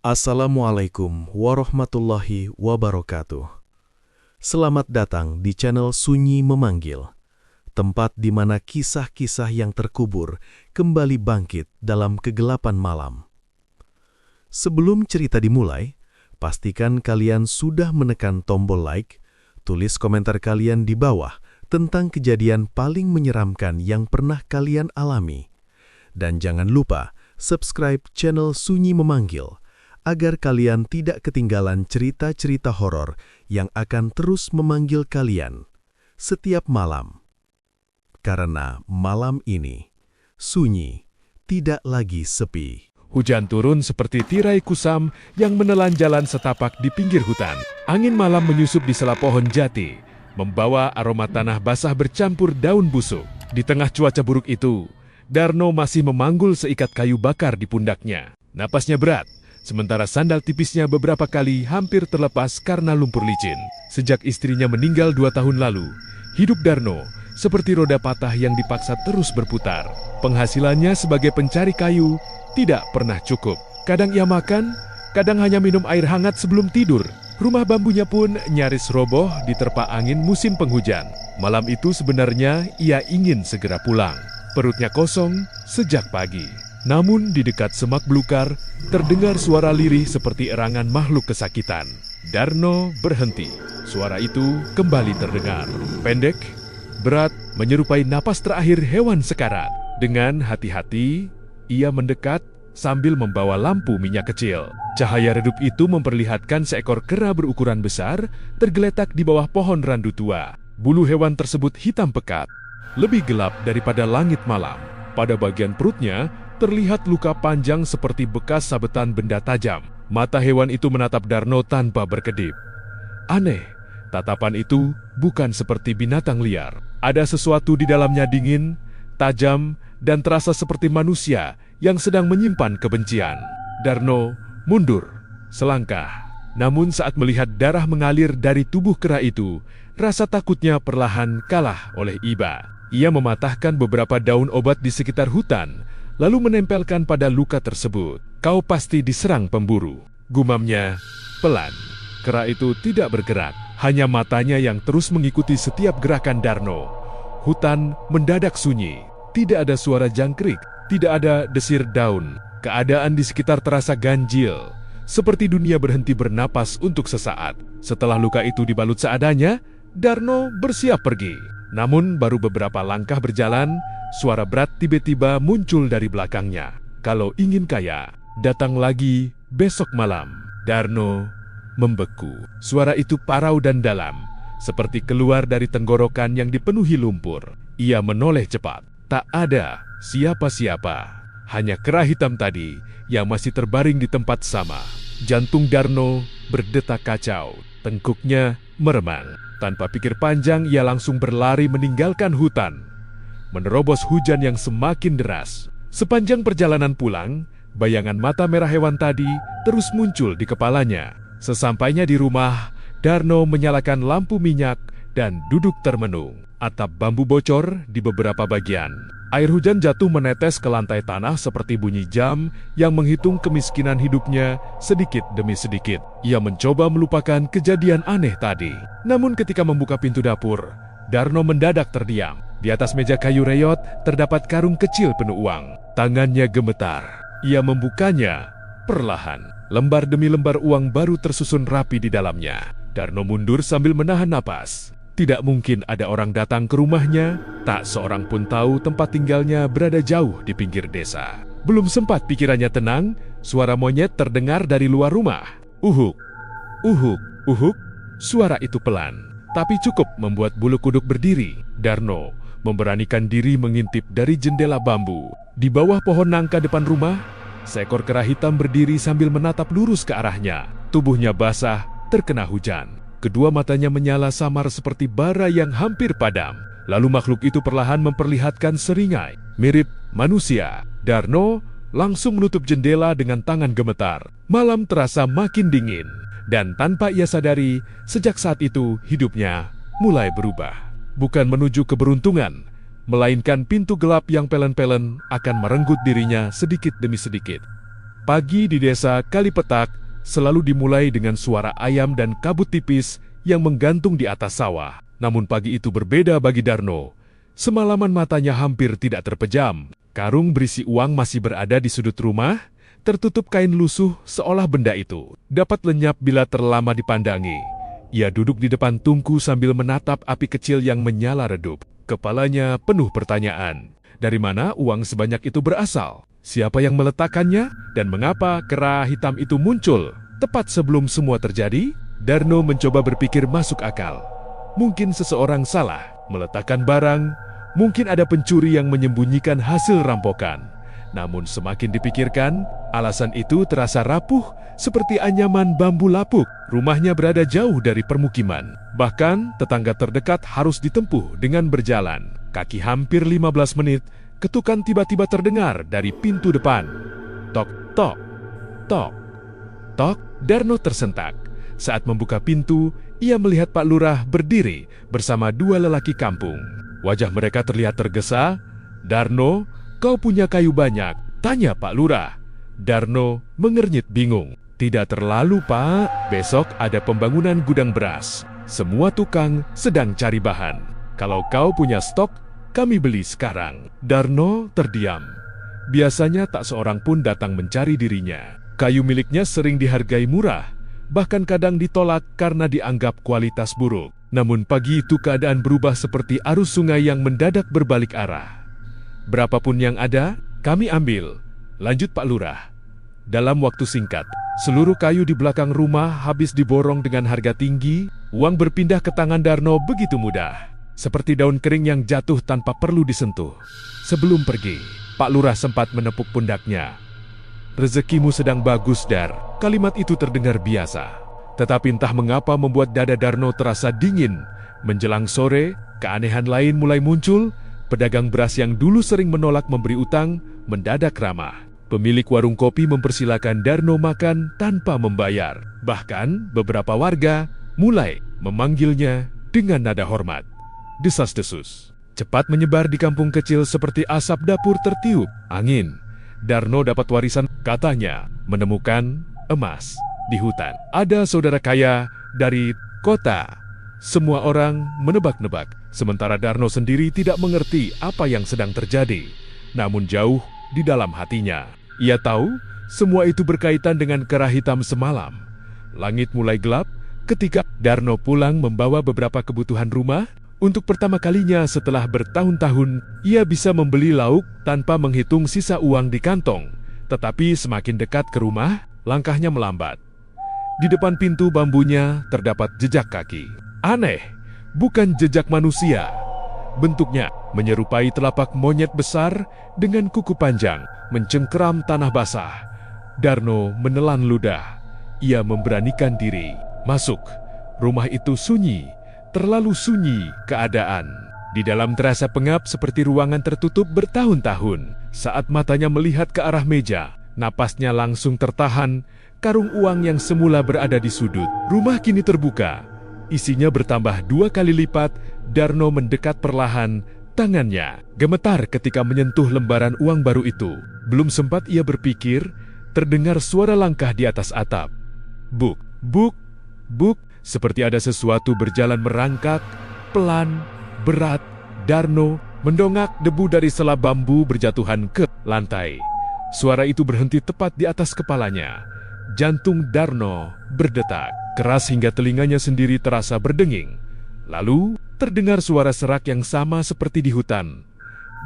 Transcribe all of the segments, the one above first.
Assalamualaikum warahmatullahi wabarakatuh. Selamat datang di channel Sunyi Memanggil, tempat di mana kisah-kisah yang terkubur kembali bangkit dalam kegelapan malam. Sebelum cerita dimulai, pastikan kalian sudah menekan tombol like, tulis komentar kalian di bawah tentang kejadian paling menyeramkan yang pernah kalian alami. Dan jangan lupa subscribe channel Sunyi Memanggil, agar kalian tidak ketinggalan cerita-cerita horor yang akan terus memanggil kalian setiap malam. Karena malam ini, sunyi tidak lagi sepi. Hujan turun seperti tirai kusam yang menelan jalan setapak di pinggir hutan. Angin malam menyusup di sela pohon jati, membawa aroma tanah basah bercampur daun busuk. Di tengah cuaca buruk itu, Darno masih memanggul seikat kayu bakar di pundaknya. Napasnya berat, sementara sandal tipisnya beberapa kali hampir terlepas karena lumpur licin. Sejak istrinya meninggal 2 tahun lalu, hidup Darno seperti roda patah yang dipaksa terus berputar. Penghasilannya sebagai pencari kayu tidak pernah cukup. Kadang ia makan, kadang hanya minum air hangat sebelum tidur. Rumah bambunya pun nyaris roboh diterpa angin musim penghujan. Malam itu sebenarnya ia ingin segera pulang. Perutnya kosong sejak pagi. Namun di dekat semak belukar, terdengar suara lirih seperti erangan makhluk kesakitan. Darno berhenti. Suara itu kembali terdengar. Pendek, berat, menyerupai napas terakhir hewan sekarat. Dengan hati-hati, ia mendekat sambil membawa lampu minyak kecil. Cahaya redup itu memperlihatkan seekor kera berukuran besar tergeletak di bawah pohon randu tua. Bulu hewan tersebut hitam pekat, lebih gelap daripada langit malam. Pada bagian perutnya, terlihat luka panjang seperti bekas sabetan benda tajam. Mata hewan itu menatap Darno tanpa berkedip. Aneh, tatapan itu bukan seperti binatang liar. Ada sesuatu di dalamnya dingin, tajam, dan terasa seperti manusia yang sedang menyimpan kebencian. Darno mundur selangkah. Namun saat melihat darah mengalir dari tubuh kera itu, rasa takutnya perlahan kalah oleh iba. Ia mematahkan beberapa daun obat di sekitar hutan, lalu menempelkan pada luka tersebut. Kau pasti diserang pemburu, gumamnya pelan. Kera itu tidak bergerak, hanya matanya yang terus mengikuti setiap gerakan Darno. Hutan mendadak sunyi, tidak ada suara jangkrik, tidak ada desir daun. Keadaan di sekitar terasa ganjil, seperti dunia berhenti bernapas untuk sesaat. Setelah luka itu dibalut seadanya, Darno bersiap pergi. Namun baru beberapa langkah berjalan, suara berat tiba-tiba muncul dari belakangnya. Kalau ingin kaya, datang lagi besok malam. Darno membeku. Suara itu parau dan dalam, seperti keluar dari tenggorokan yang dipenuhi lumpur. Ia menoleh cepat. Tak ada siapa-siapa. Hanya kera hitam tadi yang masih terbaring di tempat sama. Jantung Darno berdetak kacau. Tengkuknya meremang. Tanpa pikir panjang, ia langsung berlari meninggalkan hutan, menerobos hujan yang semakin deras. Sepanjang perjalanan pulang, bayangan mata merah hewan tadi terus muncul di kepalanya. Sesampainya di rumah, Darno menyalakan lampu minyak dan duduk termenung. Atap bambu bocor di beberapa bagian. Air hujan jatuh menetes ke lantai tanah seperti bunyi jam yang menghitung kemiskinan hidupnya sedikit demi sedikit. Ia mencoba melupakan kejadian aneh tadi. Namun ketika membuka pintu dapur, Darno mendadak terdiam. Di atas meja kayu reyot terdapat karung kecil penuh uang. Tangannya gemetar. Ia membukanya perlahan. Lembar demi lembar uang baru tersusun rapi di dalamnya. Darno mundur sambil menahan napas. Tidak mungkin ada orang datang ke rumahnya, tak seorang pun tahu tempat tinggalnya berada jauh di pinggir desa. Belum sempat pikirannya tenang, suara monyet terdengar dari luar rumah. Uhuk, uhuk, uhuk. Suara itu pelan, tapi cukup membuat bulu kuduk berdiri. Darno memberanikan diri mengintip dari jendela bambu. Di bawah pohon nangka depan rumah, seekor kera hitam berdiri sambil menatap lurus ke arahnya. Tubuhnya basah, terkena hujan. Kedua matanya menyala samar seperti bara yang hampir padam. Lalu makhluk itu perlahan memperlihatkan seringai, mirip manusia. Darno langsung menutup jendela dengan tangan gemetar. Malam terasa makin dingin. Dan tanpa ia sadari, sejak saat itu hidupnya mulai berubah. Bukan menuju keberuntungan, melainkan pintu gelap yang pelen-pelen akan merenggut dirinya sedikit demi sedikit. Pagi di desa Kalipetak selalu dimulai dengan suara ayam dan kabut tipis yang menggantung di atas sawah. Namun pagi itu berbeda bagi Darno. Semalaman matanya hampir tidak terpejam. Karung berisi uang masih berada di sudut rumah, tertutup kain lusuh seolah benda itu dapat lenyap bila terlama dipandangi. Ia duduk di depan tungku sambil menatap api kecil yang menyala redup. Kepalanya penuh pertanyaan. Dari mana uang sebanyak itu berasal? Siapa yang meletakkannya? Dan mengapa kera hitam itu muncul? Tepat sebelum semua terjadi, Darno mencoba berpikir masuk akal. Mungkin seseorang salah meletakkan barang, mungkin ada pencuri yang menyembunyikan hasil rampokan. Namun semakin dipikirkan, alasan itu terasa rapuh seperti anyaman bambu lapuk. Rumahnya berada jauh dari permukiman. Bahkan tetangga terdekat harus ditempuh dengan berjalan. Kaki hampir 15 menit, ketukan tiba-tiba terdengar dari pintu depan. Tok, tok, tok, tok. Darno tersentak. Saat membuka pintu, ia melihat Pak Lurah berdiri bersama dua lelaki kampung. Wajah mereka terlihat tergesa. "Darno, kau punya kayu banyak?" tanya Pak Lurah. Darno mengernyit bingung. "Tidak terlalu, Pak. Besok ada pembangunan gudang beras. Semua tukang sedang cari bahan. Kalau kau punya stok, kami beli sekarang." Darno terdiam. Biasanya tak seorang pun datang mencari dirinya. Kayu miliknya sering dihargai murah, bahkan kadang ditolak karena dianggap kualitas buruk. Namun pagi itu keadaan berubah seperti arus sungai yang mendadak berbalik arah. "Berapapun yang ada, kami ambil," lanjut Pak Lurah. Dalam waktu singkat, seluruh kayu di belakang rumah habis diborong dengan harga tinggi. Uang berpindah ke tangan Darno begitu mudah, seperti daun kering yang jatuh tanpa perlu disentuh. Sebelum pergi, Pak Lurah sempat menepuk pundaknya. "Rezekimu sedang bagus, Dar." Kalimat itu terdengar biasa, tetapi entah mengapa membuat dada Darno terasa dingin. Menjelang sore, keanehan lain mulai muncul. Pedagang beras yang dulu sering menolak memberi utang, mendadak ramah. Pemilik warung kopi mempersilakan Darno makan tanpa membayar. Bahkan beberapa warga mulai memanggilnya dengan nada hormat. Desas-desus cepat menyebar di kampung kecil seperti asap dapur tertiup angin. Darno dapat warisan, katanya, menemukan emas di hutan. Ada saudara kaya dari kota. Semua orang menebak-nebak, sementara Darno sendiri tidak mengerti apa yang sedang terjadi. Namun jauh di dalam hatinya, ia tahu semua itu berkaitan dengan kera hitam semalam. Langit mulai gelap ketika Darno pulang membawa beberapa kebutuhan rumah. Untuk pertama kalinya setelah bertahun-tahun, ia bisa membeli lauk tanpa menghitung sisa uang di kantong. Tetapi semakin dekat ke rumah, langkahnya melambat. Di depan pintu bambunya terdapat jejak kaki. Aneh, bukan jejak manusia. Bentuknya menyerupai telapak monyet besar dengan kuku panjang, mencengkeram tanah basah. Darno menelan ludah. Ia memberanikan diri masuk. Rumah itu sunyi. Terlalu sunyi keadaan. Di dalam terasa pengap seperti ruangan tertutup bertahun-tahun. Saat matanya melihat ke arah meja, napasnya langsung tertahan. Karung uang yang semula berada di sudut rumah kini terbuka. Isinya bertambah 2 kali lipat. Darno mendekat perlahan. Tangannya gemetar ketika menyentuh lembaran uang baru itu. Belum sempat ia berpikir, terdengar suara langkah di atas atap. Buk, buk, buk. Seperti ada sesuatu berjalan merangkak, pelan, berat. Darno mendongak debu dari sela bambu berjatuhan ke lantai. Suara itu berhenti tepat di atas kepalanya. Jantung Darno berdetak keras hingga telinganya sendiri terasa berdenging. Lalu terdengar suara serak yang sama seperti di hutan.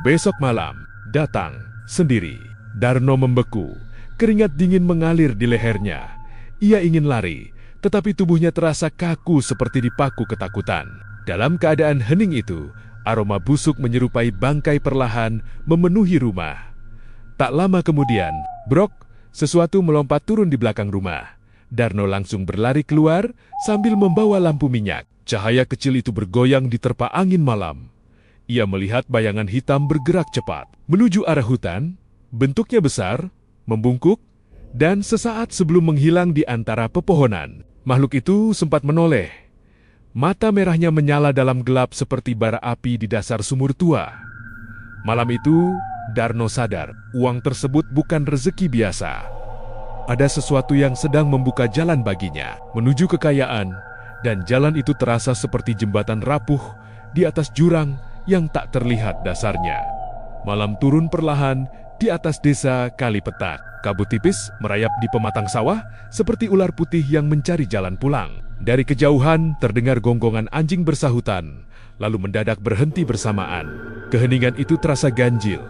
Besok malam datang sendiri. Darno membeku, keringat dingin mengalir di lehernya. Ia ingin lari, tetapi tubuhnya terasa kaku seperti dipaku ketakutan. Dalam keadaan hening itu, aroma busuk menyerupai bangkai perlahan memenuhi rumah. Tak lama kemudian, brok, sesuatu melompat turun di belakang rumah. Darno langsung berlari keluar sambil membawa lampu minyak. Cahaya kecil itu bergoyang diterpa angin malam. Ia melihat bayangan hitam bergerak cepat menuju arah hutan. Bentuknya besar, membungkuk, dan sesaat sebelum menghilang di antara pepohonan. Makhluk itu sempat menoleh. Mata merahnya menyala dalam gelap seperti bara api di dasar sumur tua. Malam itu, Darno sadar, uang tersebut bukan rezeki biasa. Ada sesuatu yang sedang membuka jalan baginya menuju kekayaan, dan jalan itu terasa seperti jembatan rapuh di atas jurang yang tak terlihat dasarnya. Malam turun perlahan di atas desa Kalipetak. Kabut tipis merayap di pematang sawah seperti ular putih yang mencari jalan pulang. Dari kejauhan terdengar gonggongan anjing bersahutan, lalu mendadak berhenti bersamaan. Keheningan itu terasa ganjil,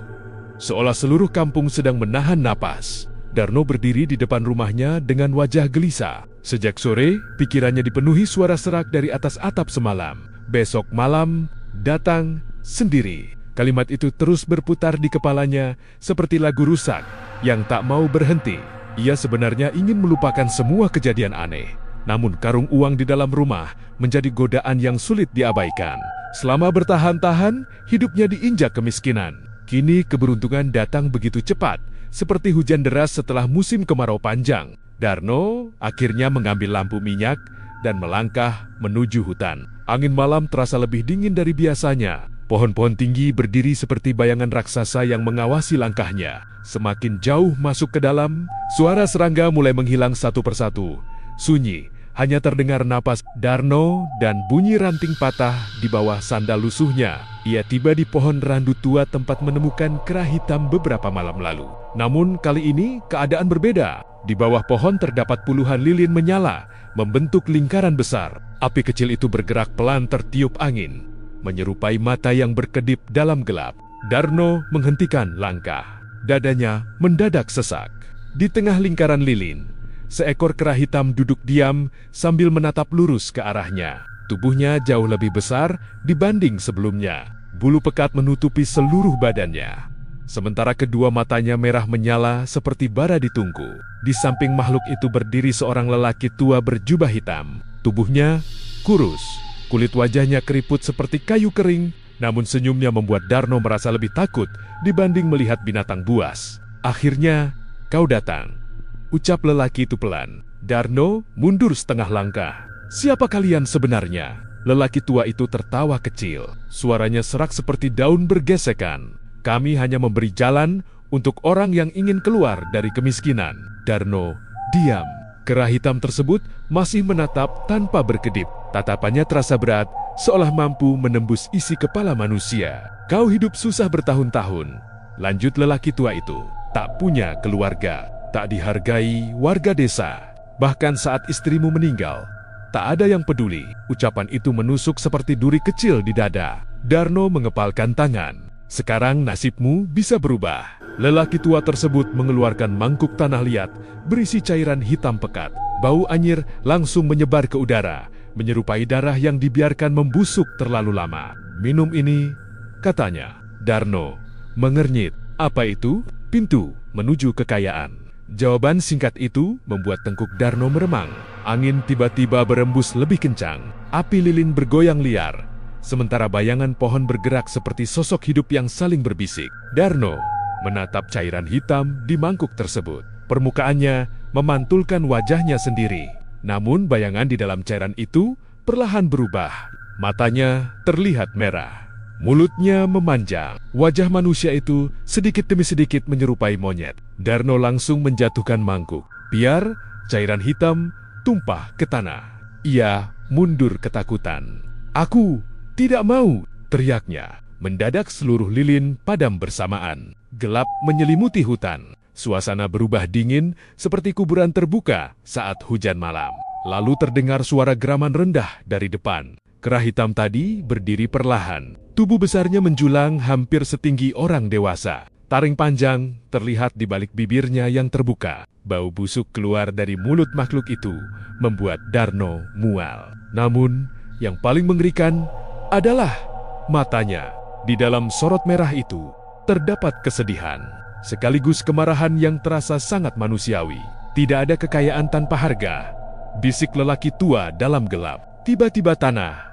seolah seluruh kampung sedang menahan napas. Darno berdiri di depan rumahnya dengan wajah gelisah. Sejak sore, pikirannya dipenuhi suara serak dari atas atap semalam. Besok malam datang sendiri. Kalimat itu terus berputar di kepalanya seperti lagu rusak yang tak mau berhenti. Ia sebenarnya ingin melupakan semua kejadian aneh. Namun karung uang di dalam rumah menjadi godaan yang sulit diabaikan. Selama bertahan-tahan, hidupnya diinjak kemiskinan. Kini keberuntungan datang begitu cepat, seperti hujan deras setelah musim kemarau panjang. Darno akhirnya mengambil lampu minyak dan melangkah menuju hutan. Angin malam terasa lebih dingin dari biasanya. Pohon-pohon tinggi berdiri seperti bayangan raksasa yang mengawasi langkahnya. Semakin jauh masuk ke dalam, suara serangga mulai menghilang satu persatu. Sunyi, hanya terdengar napas Darno dan bunyi ranting patah di bawah sandal lusuhnya. Ia tiba di pohon randu tua tempat menemukan kera hitam beberapa malam lalu. Namun kali ini keadaan berbeda. Di bawah pohon terdapat puluhan lilin menyala, membentuk lingkaran besar. Api kecil itu bergerak pelan tertiup angin, menyerupai mata yang berkedip dalam gelap. Darno menghentikan langkah. Dadanya mendadak sesak. Di tengah lingkaran lilin, seekor kera hitam duduk diam sambil menatap lurus ke arahnya. Tubuhnya jauh lebih besar dibanding sebelumnya. Bulu pekat menutupi seluruh badannya. Sementara kedua matanya merah menyala seperti bara di tungku. Di samping makhluk itu berdiri seorang lelaki tua berjubah hitam. Tubuhnya kurus, kulit wajahnya keriput seperti kayu kering, namun senyumnya membuat Darno merasa lebih takut dibanding melihat binatang buas. Akhirnya, kau datang, ucap lelaki itu pelan. Darno mundur setengah langkah. Siapa kalian sebenarnya? Lelaki tua itu tertawa kecil. Suaranya serak seperti daun bergesekan. Kami hanya memberi jalan untuk orang yang ingin keluar dari kemiskinan. Darno diam. Kera hitam tersebut masih menatap tanpa berkedip. Tatapannya terasa berat, seolah mampu menembus isi kepala manusia. Kau hidup susah bertahun-tahun, lanjut lelaki tua itu. Tak punya keluarga, tak dihargai warga desa. Bahkan saat istrimu meninggal, tak ada yang peduli. Ucapan itu menusuk seperti duri kecil di dada. Darno mengepalkan tangan. Sekarang nasibmu bisa berubah. Lelaki tua tersebut mengeluarkan mangkuk tanah liat berisi cairan hitam pekat. Bau anyir langsung menyebar ke udara, menyerupai darah yang dibiarkan membusuk terlalu lama. Minum ini, katanya. Darno mengernyit. Apa itu? Pintu menuju kekayaan. Jawaban singkat itu membuat tengkuk Darno meremang. Angin tiba-tiba berembus lebih kencang. Api lilin bergoyang liar, sementara bayangan pohon bergerak seperti sosok hidup yang saling berbisik. Darno menatap cairan hitam di mangkuk tersebut. Permukaannya memantulkan wajahnya sendiri. Namun bayangan di dalam cairan itu perlahan berubah. Matanya terlihat merah. Mulutnya memanjang. Wajah manusia itu sedikit demi sedikit menyerupai monyet. Darno langsung menjatuhkan mangkuk. Biar cairan hitam tumpah ke tanah. Ia mundur ketakutan. Aku tidak mau, teriaknya. Mendadak seluruh lilin padam bersamaan. Gelap menyelimuti hutan. Suasana berubah dingin seperti kuburan terbuka saat hujan malam. Lalu terdengar suara geraman rendah dari depan. Kera hitam tadi berdiri perlahan. Tubuh besarnya menjulang hampir setinggi orang dewasa. Taring panjang terlihat di balik bibirnya yang terbuka. Bau busuk keluar dari mulut makhluk itu membuat Darno mual. Namun, yang paling mengerikan adalah matanya. Di dalam sorot merah itu terdapat kesedihan, sekaligus kemarahan yang terasa sangat manusiawi. Tidak ada kekayaan tanpa harga, bisik lelaki tua dalam gelap. Tiba-tiba tanah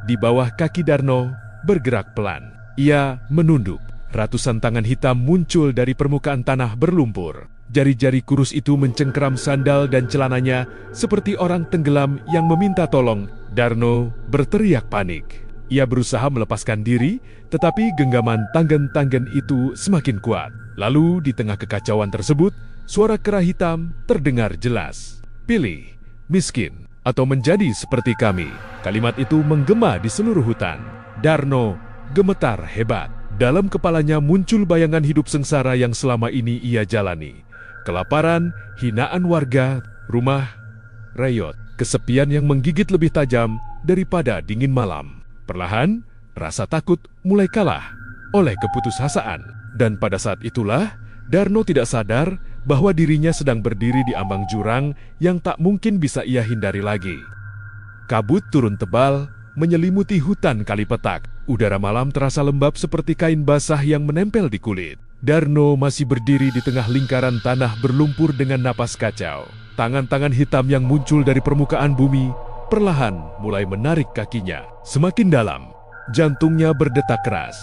di bawah kaki Darno bergerak pelan. Ia menunduk. Ratusan tangan hitam muncul dari permukaan tanah berlumpur. Jari-jari kurus itu mencengkeram sandal dan celananya seperti orang tenggelam yang meminta tolong. Darno berteriak panik. Ia berusaha melepaskan diri, tetapi genggaman tanggen-tanggen itu semakin kuat. Lalu di tengah kekacauan tersebut, suara kera hitam terdengar jelas. Pilih, miskin, atau menjadi seperti kami. Kalimat itu menggema di seluruh hutan. Darno gemetar hebat. Dalam kepalanya muncul bayangan hidup sengsara yang selama ini ia jalani. Kelaparan, hinaan warga, rumah, reyot, kesepian yang menggigit lebih tajam daripada dingin malam. Perlahan, rasa takut mulai kalah oleh keputusasaan. Dan pada saat itulah, Darno tidak sadar bahwa dirinya sedang berdiri di ambang jurang yang tak mungkin bisa ia hindari lagi. Kabut turun tebal, menyelimuti hutan Kalipetak. Udara malam terasa lembab seperti kain basah yang menempel di kulit. Darno masih berdiri di tengah lingkaran tanah berlumpur dengan napas kacau. Tangan-tangan hitam yang muncul dari permukaan bumi perlahan mulai menarik kakinya. Semakin dalam, jantungnya berdetak keras.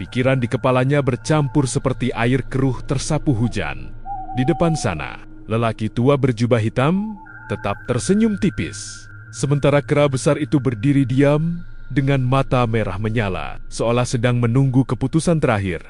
Pikiran di kepalanya bercampur seperti air keruh tersapu hujan. Di depan sana, lelaki tua berjubah hitam tetap tersenyum tipis. Sementara kera besar itu berdiri diam dengan mata merah menyala, seolah sedang menunggu keputusan terakhir.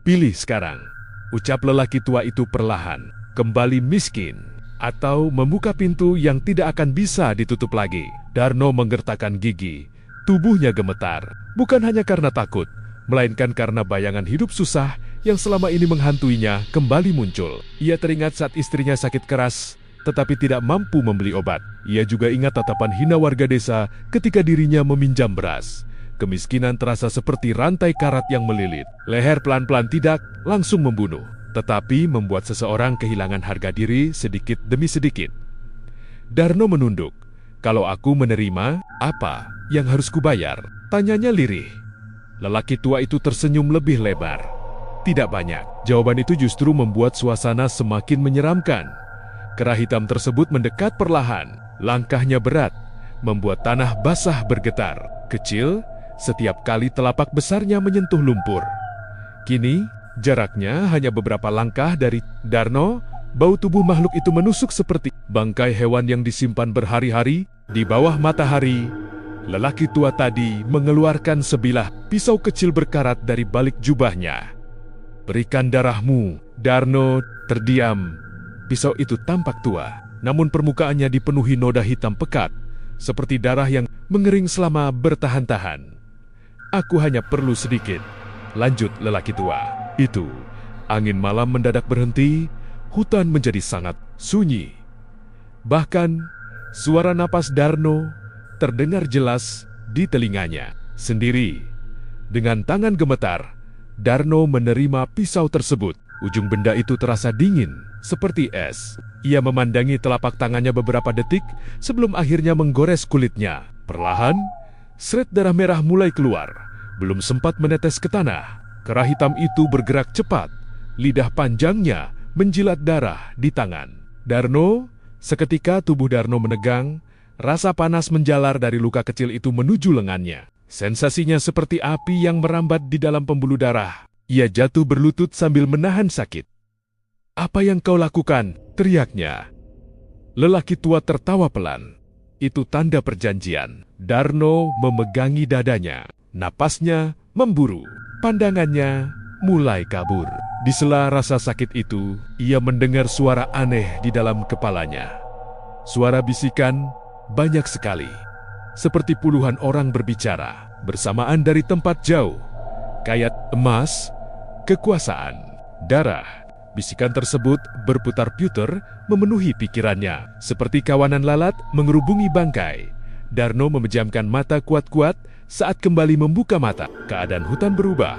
Pilih sekarang, ucap lelaki tua itu perlahan, kembali miskin, atau membuka pintu yang tidak akan bisa ditutup lagi. Darno menggertakkan gigi, tubuhnya gemetar, bukan hanya karena takut, melainkan karena bayangan hidup susah yang selama ini menghantuinya kembali muncul. Ia teringat saat istrinya sakit keras, tetapi tidak mampu membeli obat. Ia juga ingat tatapan hina warga desa ketika dirinya meminjam beras. Kemiskinan terasa seperti rantai karat yang melilit. Leher pelan-pelan tidak langsung membunuh, tetapi membuat seseorang kehilangan harga diri sedikit demi sedikit. Darno menunduk. Kalau aku menerima, apa yang harus kubayar? Tanyanya lirih. Lelaki tua itu tersenyum lebih lebar. Tidak banyak. Jawaban itu justru membuat suasana semakin menyeramkan. Kera hitam tersebut mendekat perlahan. Langkahnya berat, membuat tanah basah bergetar. Kecil, setiap kali telapak besarnya menyentuh lumpur. Kini, jaraknya hanya beberapa langkah dari Darno. Bau tubuh makhluk itu menusuk seperti bangkai hewan yang disimpan berhari-hari. Di bawah matahari, lelaki tua tadi mengeluarkan sebilah pisau kecil berkarat dari balik jubahnya. Berikan darahmu. Darno terdiam. Pisau itu tampak tua, namun permukaannya dipenuhi noda hitam pekat, seperti darah yang mengering selama bertahan-tahan. Aku hanya perlu sedikit, lanjut lelaki tua. Itu, angin malam mendadak berhenti, hutan menjadi sangat sunyi. Bahkan, suara napas Darno terdengar jelas di telinganya. Sendiri, dengan tangan gemetar, Darno menerima pisau tersebut. Ujung benda itu terasa dingin, seperti es. Ia memandangi telapak tangannya beberapa detik sebelum akhirnya menggores kulitnya. Perlahan, seret darah merah mulai keluar. Belum sempat menetes ke tanah, kera hitam itu bergerak cepat. Lidah panjangnya menjilat darah di tangan. Darno, seketika tubuh Darno menegang, rasa panas menjalar dari luka kecil itu menuju lengannya. Sensasinya seperti api yang merambat di dalam pembuluh darah. Ia jatuh berlutut sambil menahan sakit. "Apa yang kau lakukan?" teriaknya. Lelaki tua tertawa pelan. Itu tanda perjanjian. Darno memegangi dadanya. Napasnya memburu. Pandangannya mulai kabur. Di sela rasa sakit itu, ia mendengar suara aneh di dalam kepalanya. Suara bisikan banyak sekali. Seperti puluhan orang berbicara, bersamaan dari tempat jauh. Kayat emas, kekuasaan, darah. Bisikan tersebut berputar-putar memenuhi pikirannya. Seperti kawanan lalat mengerubungi bangkai. Darno memejamkan mata kuat-kuat saat kembali membuka mata. Keadaan hutan berubah.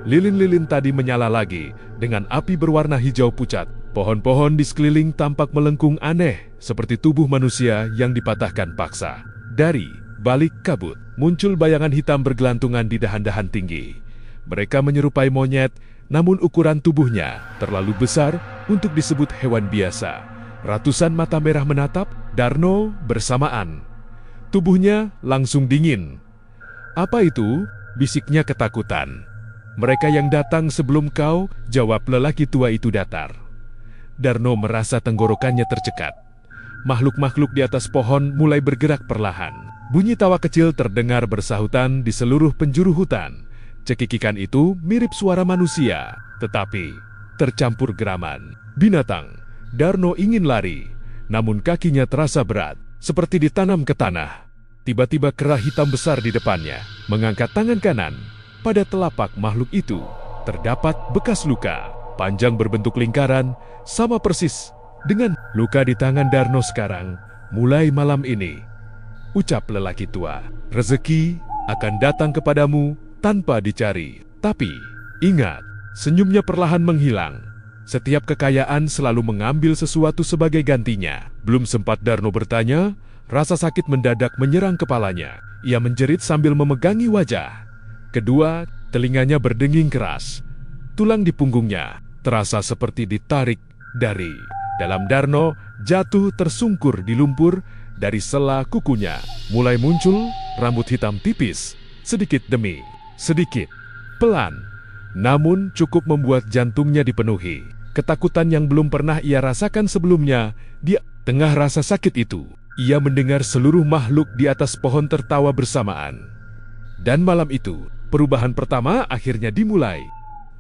Lilin-lilin tadi menyala lagi dengan api berwarna hijau pucat. Pohon-pohon di sekeliling tampak melengkung aneh seperti tubuh manusia yang dipatahkan paksa. Dari balik kabut, muncul bayangan hitam bergelantungan di dahan-dahan tinggi. Mereka menyerupai monyet, namun ukuran tubuhnya terlalu besar untuk disebut hewan biasa. Ratusan mata merah menatap Darno bersamaan. Tubuhnya langsung dingin. "Apa itu?" bisiknya ketakutan. "Mereka yang datang sebelum kau," jawab lelaki tua itu datar. Darno merasa tenggorokannya tercekat. Makhluk-makhluk di atas pohon mulai bergerak perlahan. Bunyi tawa kecil terdengar bersahutan di seluruh penjuru hutan. Cekikikan itu mirip suara manusia, tetapi tercampur geraman. Binatang. Darno ingin lari, namun kakinya terasa berat, seperti ditanam ke tanah. Tiba-tiba kera hitam besar di depannya, mengangkat tangan kanan. Pada telapak makhluk itu, terdapat bekas luka, panjang berbentuk lingkaran, sama persis dengan luka di tangan Darno sekarang. Mulai malam ini, ucap lelaki tua, rezeki akan datang kepadamu tanpa dicari. Tapi, ingat, senyumnya perlahan menghilang. Setiap kekayaan selalu mengambil sesuatu sebagai gantinya. Belum sempat Darno bertanya, rasa sakit mendadak menyerang kepalanya. Ia menjerit sambil memegangi wajah. Kedua, telinganya berdenging keras. Tulang di punggungnya terasa seperti ditarik dari dalam. Darno jatuh tersungkur di lumpur. Dari sela kukunya mulai muncul rambut hitam tipis. Sedikit demi sedikit, pelan, namun cukup membuat jantungnya dipenuhi. Ketakutan yang belum pernah ia rasakan sebelumnya. Di tengah rasa sakit itu, ia mendengar seluruh makhluk di atas pohon tertawa bersamaan. Dan malam itu, perubahan pertama akhirnya dimulai.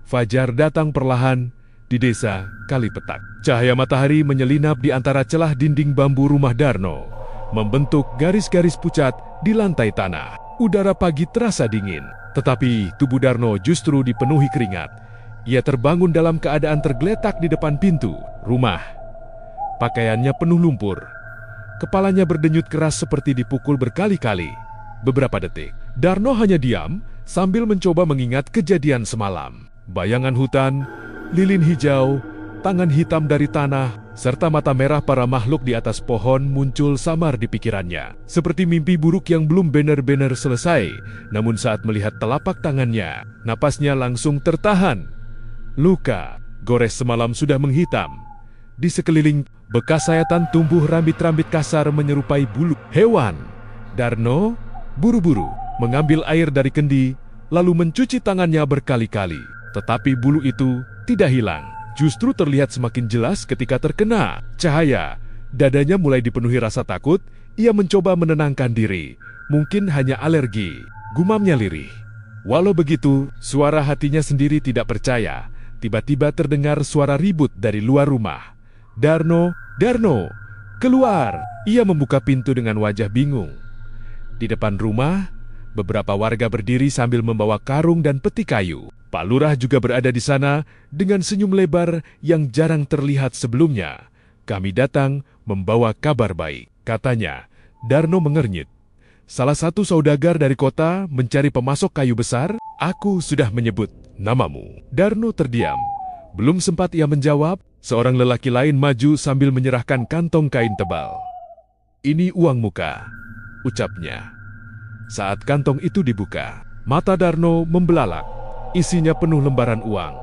Fajar datang perlahan di desa Kalipetak. Cahaya matahari menyelinap di antara celah dinding bambu rumah Darno, membentuk garis-garis pucat di lantai tanah. Udara pagi terasa dingin, tetapi tubuh Darno justru dipenuhi keringat. Ia terbangun dalam keadaan tergeletak di depan pintu rumah. Pakaiannya penuh lumpur. Kepalanya berdenyut keras seperti dipukul berkali-kali. Beberapa detik, Darno hanya diam sambil mencoba mengingat kejadian semalam. Bayangan hutan, lilin hijau, tangan hitam dari tanah, serta mata merah para makhluk di atas pohon muncul samar di pikirannya. Seperti mimpi buruk yang belum benar-benar selesai. Namun saat melihat telapak tangannya, napasnya langsung tertahan. Luka gores semalam sudah menghitam. Di sekeliling, bekas sayatan tumbuh rambit-rambit kasar menyerupai bulu hewan. Darno buru-buru mengambil air dari kendi, lalu mencuci tangannya berkali-kali. Tetapi bulu itu tidak hilang. Justru terlihat semakin jelas ketika terkena cahaya. Dadanya mulai dipenuhi rasa takut. Ia mencoba menenangkan diri. Mungkin hanya alergi, gumamnya lirih. Walau begitu, suara hatinya sendiri tidak percaya. Tiba-tiba terdengar suara ribut dari luar rumah. Darno, keluar! Ia membuka pintu dengan wajah bingung. Di depan rumah, beberapa warga berdiri sambil membawa karung dan peti kayu. Pak Lurah juga berada di sana dengan senyum lebar yang jarang terlihat sebelumnya. Kami datang membawa kabar baik, katanya. Darno mengernyit. Salah satu saudagar dari kota mencari pemasok kayu besar. Aku sudah menyebut namamu. Darno terdiam. Belum sempat ia menjawab, seorang lelaki lain maju sambil menyerahkan kantong kain tebal. Ini uang muka, ucapnya. Saat kantong itu dibuka, mata Darno membelalak. Isinya penuh lembaran uang.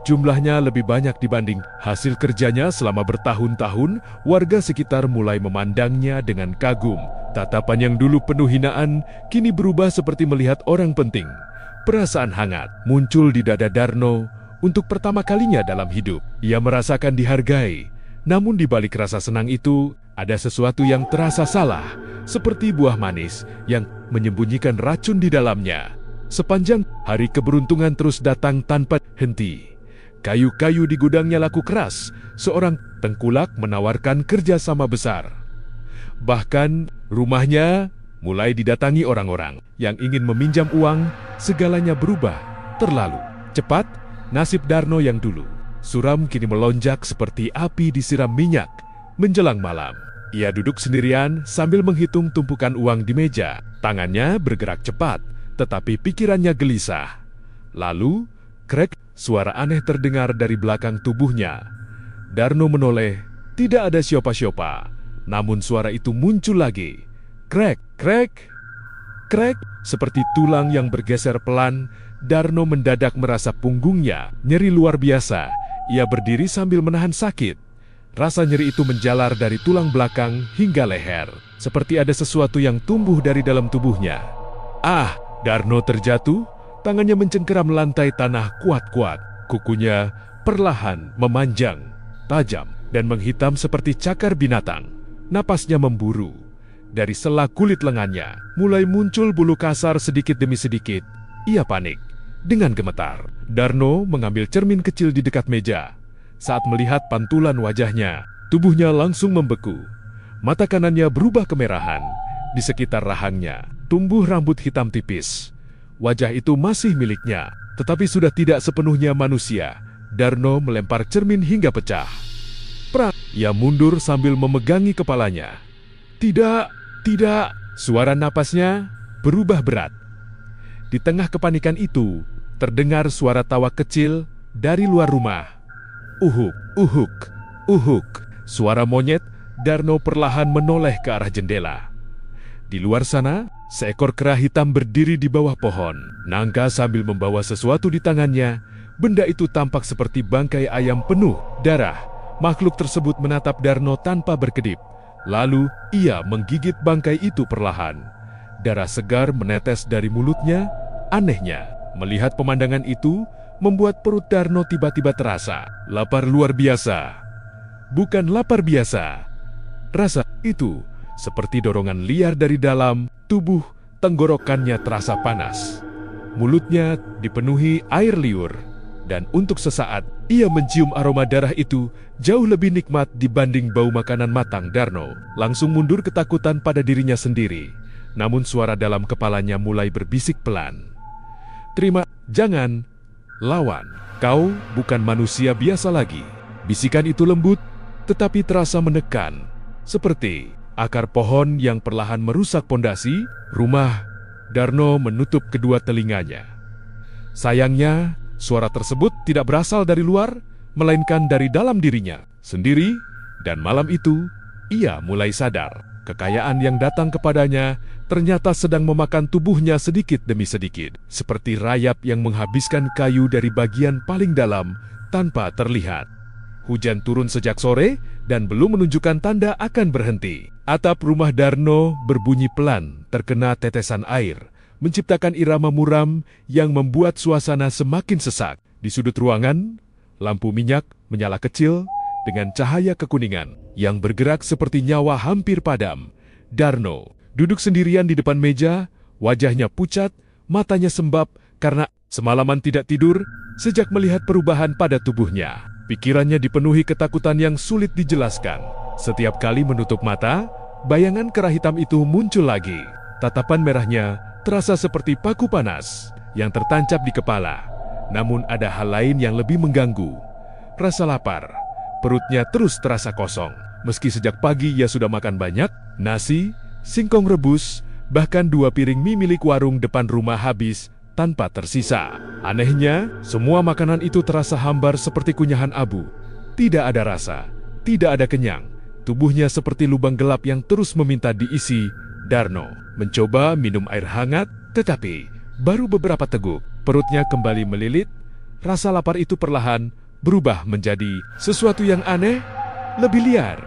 Jumlahnya lebih banyak dibanding hasil kerjanya selama bertahun-tahun. Warga sekitar mulai memandangnya dengan kagum. Tatapan yang dulu penuh hinaan kini berubah seperti melihat orang penting. Perasaan hangat muncul di dada Darno. Untuk pertama kalinya dalam hidup, ia merasakan dihargai. Namun di balik rasa senang itu, ada sesuatu yang terasa salah, seperti buah manis yang menyembunyikan racun di dalamnya. Sepanjang hari keberuntungan terus datang tanpa henti. Kayu-kayu di gudangnya laku keras. Seorang tengkulak menawarkan kerjasama besar. Bahkan rumahnya mulai didatangi orang-orang yang ingin meminjam uang. Segalanya berubah terlalu cepat. Nasib Darno yang dulu suram kini melonjak seperti api disiram minyak. Menjelang malam, ia duduk sendirian sambil menghitung tumpukan uang di meja. Tangannya bergerak cepat, tetapi pikirannya gelisah. Lalu, krek, suara aneh terdengar dari belakang tubuhnya. Darno menoleh, tidak ada siapa-siapa. Namun suara itu muncul lagi. Krek, krek, krek, seperti tulang yang bergeser pelan. Darno mendadak merasa punggungnya nyeri luar biasa. Ia berdiri sambil menahan sakit. Rasa nyeri itu menjalar dari tulang belakang hingga leher. Seperti ada sesuatu yang tumbuh dari dalam tubuhnya. Ah! Darno terjatuh, tangannya mencengkeram lantai tanah kuat-kuat. Kukunya perlahan memanjang, tajam, dan menghitam seperti cakar binatang. Napasnya memburu. Dari sela kulit lengannya, mulai muncul bulu kasar sedikit demi sedikit. Ia panik. Dengan gemetar, Darno mengambil cermin kecil di dekat meja. saat melihat pantulan wajahnya. Tubuhnya langsung membeku. Mata kanannya berubah kemerahan. Di sekitar rahangnya tumbuh rambut hitam tipis. Wajah itu masih miliknya, tetapi sudah tidak sepenuhnya manusia. Darno melempar cermin hingga pecah. Prak! Ia mundur sambil memegangi kepalanya. Tidak, tidak. Suara napasnya berubah berat. Di tengah kepanikan itu, terdengar suara tawa kecil dari luar rumah. Uhuk, uhuk, uhuk. Suara monyet. Darno perlahan menoleh ke arah jendela. Di luar sana, seekor kera hitam berdiri di bawah pohon. Nangka sambil membawa sesuatu di tangannya. Benda itu tampak seperti bangkai ayam penuh darah. Makhluk tersebut menatap Darno tanpa berkedip. Lalu, ia menggigit bangkai itu perlahan. Darah segar menetes dari mulutnya. Anehnya, melihat pemandangan itu, membuat perut Darno tiba-tiba terasa lapar luar biasa. Bukan lapar biasa. Rasa itu seperti dorongan liar dari dalam tubuh. Tenggorokannya terasa panas. Mulutnya dipenuhi air liur. Dan untuk sesaat, ia mencium aroma darah itu jauh lebih nikmat dibanding bau makanan matang. Darno langsung mundur ketakutan pada dirinya sendiri. Namun suara dalam kepalanya mulai berbisik pelan. Terima, jangan, lawan. Kau bukan manusia biasa lagi. Bisikan itu lembut, tetapi terasa menekan. Seperti akar pohon yang perlahan merusak pondasi rumah. Darno menutup kedua telinganya. Sayangnya, suara tersebut tidak berasal dari luar, melainkan dari dalam dirinya sendiri. Dan malam itu, ia mulai sadar. Kekayaan yang datang kepadanya ternyata sedang memakan tubuhnya sedikit demi sedikit. Seperti rayap yang menghabiskan kayu dari bagian paling dalam tanpa terlihat. Hujan turun sejak sore dan belum menunjukkan tanda akan berhenti. Atap rumah Darno berbunyi pelan terkena tetesan air, menciptakan irama muram yang membuat suasana semakin sesak. Di sudut ruangan, lampu minyak menyala kecil dengan cahaya kekuningan yang bergerak seperti nyawa hampir padam. Darno duduk sendirian di depan meja, wajahnya pucat, matanya sembab karena semalaman tidak tidur sejak melihat perubahan pada tubuhnya. Pikirannya dipenuhi ketakutan yang sulit dijelaskan. Setiap kali menutup mata, bayangan kera hitam itu muncul lagi. Tatapan merahnya terasa seperti paku panas yang tertancap di kepala. Namun ada hal lain yang lebih mengganggu. Rasa lapar. Perutnya terus terasa kosong. Meski sejak pagi ia sudah makan banyak, nasi, singkong rebus, bahkan 2 piring mie milik warung depan rumah habis tanpa tersisa. Anehnya, semua makanan itu terasa hambar seperti kunyahan abu. Tidak ada rasa, tidak ada kenyang. Tubuhnya seperti lubang gelap yang terus meminta diisi. Darno mencoba minum air hangat, tetapi baru beberapa teguk, perutnya kembali melilit. Rasa lapar itu perlahan berubah menjadi sesuatu yang aneh, lebih liar,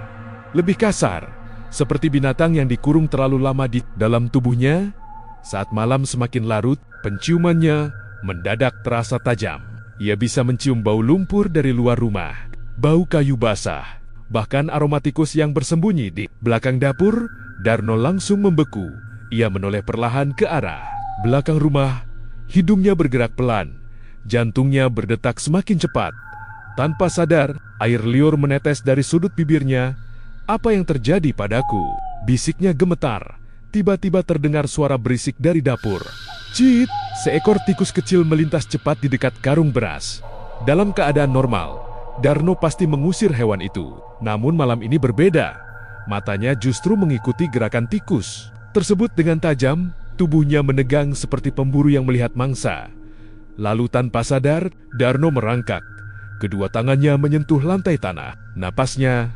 lebih kasar, seperti binatang yang dikurung terlalu lama di dalam tubuhnya. Saat malam semakin larut, penciumannya mendadak terasa tajam. Ia bisa mencium bau lumpur dari luar rumah, bau kayu basah, bahkan aroma tikus yang bersembunyi di belakang dapur. Darno langsung membeku. Ia menoleh perlahan ke arah belakang rumah. Hidungnya bergerak pelan, jantungnya berdetak semakin cepat. Tanpa sadar, air liur menetes dari sudut bibirnya. "Apa yang terjadi padaku?" bisiknya gemetar. Tiba-tiba terdengar suara berisik dari dapur. Cit! Seekor tikus kecil melintas cepat di dekat karung beras. Dalam keadaan normal, Darno pasti mengusir hewan itu. Namun malam ini berbeda. Matanya justru mengikuti gerakan tikus tersebut dengan tajam. Tubuhnya menegang seperti pemburu yang melihat mangsa. Lalu tanpa sadar, Darno merangkak. Kedua tangannya menyentuh lantai tanah. Napasnya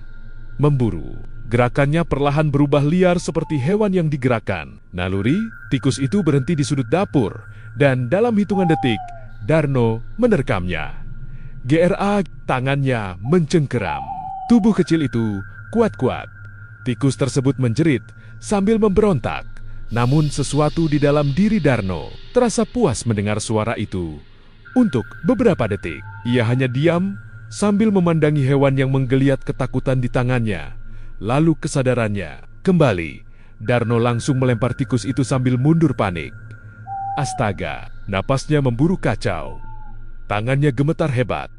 memburu. Gerakannya perlahan berubah liar seperti hewan yang digerakkan. Naluri, tikus itu berhenti di sudut dapur. Dan dalam hitungan detik, Darno menerkamnya. GRA, tangannya mencengkeram. Tubuh kecil itu kuat-kuat. Tikus tersebut menjerit sambil memberontak. Namun sesuatu di dalam diri Darno terasa puas mendengar suara itu. Untuk beberapa detik, ia hanya diam sambil memandangi hewan yang menggeliat ketakutan di tangannya. Lalu kesadarannya kembali. Darno langsung melempar tikus itu sambil mundur panik. Astaga, napasnya memburu kacau. Tangannya gemetar hebat.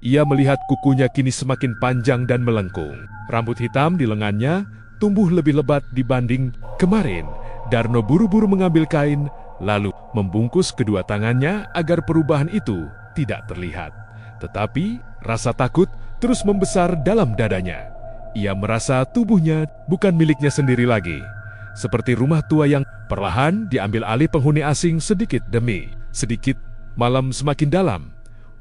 Ia melihat kukunya kini semakin panjang dan melengkung. Rambut hitam di lengannya tumbuh lebih lebat dibanding kemarin. Darno buru-buru mengambil kain, lalu membungkus kedua tangannya agar perubahan itu tidak terlihat. Tetapi rasa takut terus membesar dalam dadanya. Ia merasa tubuhnya bukan miliknya sendiri lagi. Seperti rumah tua yang perlahan diambil alih penghuni asing sedikit demi sedikit. Malam semakin dalam.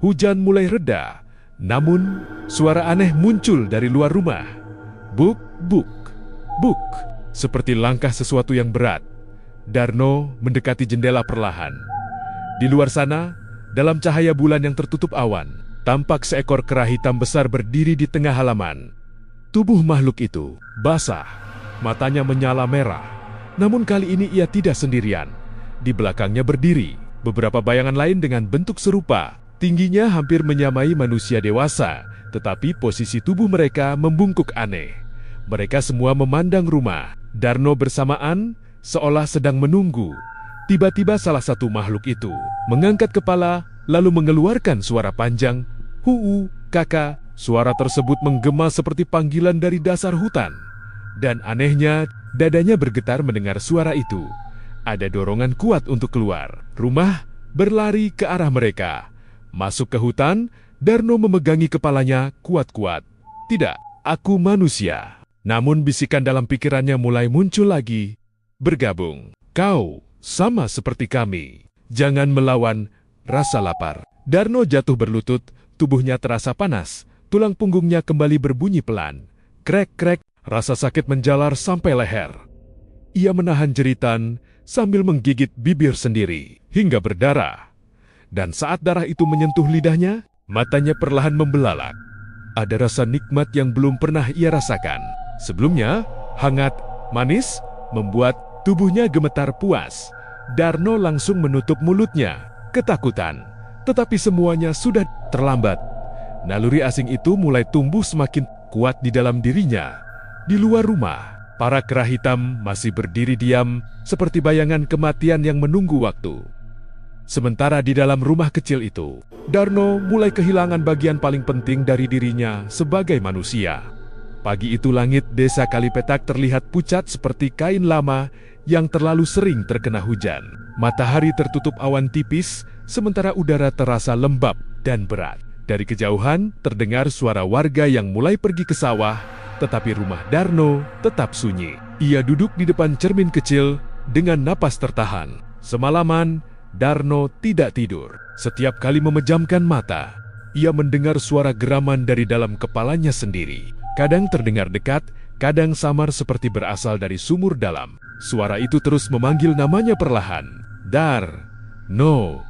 Hujan mulai reda. Namun, suara aneh muncul dari luar rumah. Buk, buk, buk. Seperti langkah sesuatu yang berat. Darno mendekati jendela perlahan. Di luar sana, dalam cahaya bulan yang tertutup awan, tampak seekor kera hitam besar berdiri di tengah halaman. Tubuh makhluk itu basah, matanya menyala merah. Namun kali ini ia tidak sendirian. Di belakangnya berdiri beberapa bayangan lain dengan bentuk serupa. Tingginya hampir menyamai manusia dewasa, tetapi posisi tubuh mereka membungkuk aneh. Mereka semua memandang rumah. Darno bersamaan seolah sedang menunggu. Tiba-tiba salah satu makhluk itu mengangkat kepala lalu mengeluarkan suara panjang. Huu, kakak. Suara tersebut menggema seperti panggilan dari dasar hutan. Dan anehnya, dadanya bergetar mendengar suara itu. Ada dorongan kuat untuk keluar. Rumah berlari ke arah mereka. Masuk ke hutan, Darno memegangi kepalanya kuat-kuat. Tidak, aku manusia. Namun bisikan dalam pikirannya mulai muncul lagi. Bergabung. Kau sama seperti kami. Jangan melawan rasa lapar. Darno jatuh berlutut, tubuhnya terasa panas. Tulang punggungnya kembali berbunyi pelan. Krek-krek, rasa sakit menjalar sampai leher. Ia menahan jeritan sambil menggigit bibir sendiri hingga berdarah. Dan saat darah itu menyentuh lidahnya, matanya perlahan membelalak. Ada rasa nikmat yang belum pernah ia rasakan. Sebelumnya, hangat, manis, membuat tubuhnya gemetar puas. Darno langsung menutup mulutnya, ketakutan. Tetapi semuanya sudah terlambat. Naluri asing itu mulai tumbuh semakin kuat di dalam dirinya. Di luar rumah, para kera hitam masih berdiri diam seperti bayangan kematian yang menunggu waktu. Sementara di dalam rumah kecil itu, Darno mulai kehilangan bagian paling penting dari dirinya sebagai manusia. Pagi itu langit desa Kalipetak terlihat pucat seperti kain lama yang terlalu sering terkena hujan. Matahari tertutup awan tipis, sementara udara terasa lembab dan berat. Dari kejauhan terdengar suara warga yang mulai pergi ke sawah, tetapi rumah Darno tetap sunyi. Ia duduk di depan cermin kecil dengan napas tertahan. Semalaman, Darno tidak tidur. Setiap kali memejamkan mata, ia mendengar suara geraman dari dalam kepalanya sendiri. Kadang terdengar dekat, kadang samar seperti berasal dari sumur dalam. Suara itu terus memanggil namanya perlahan. Dar, no,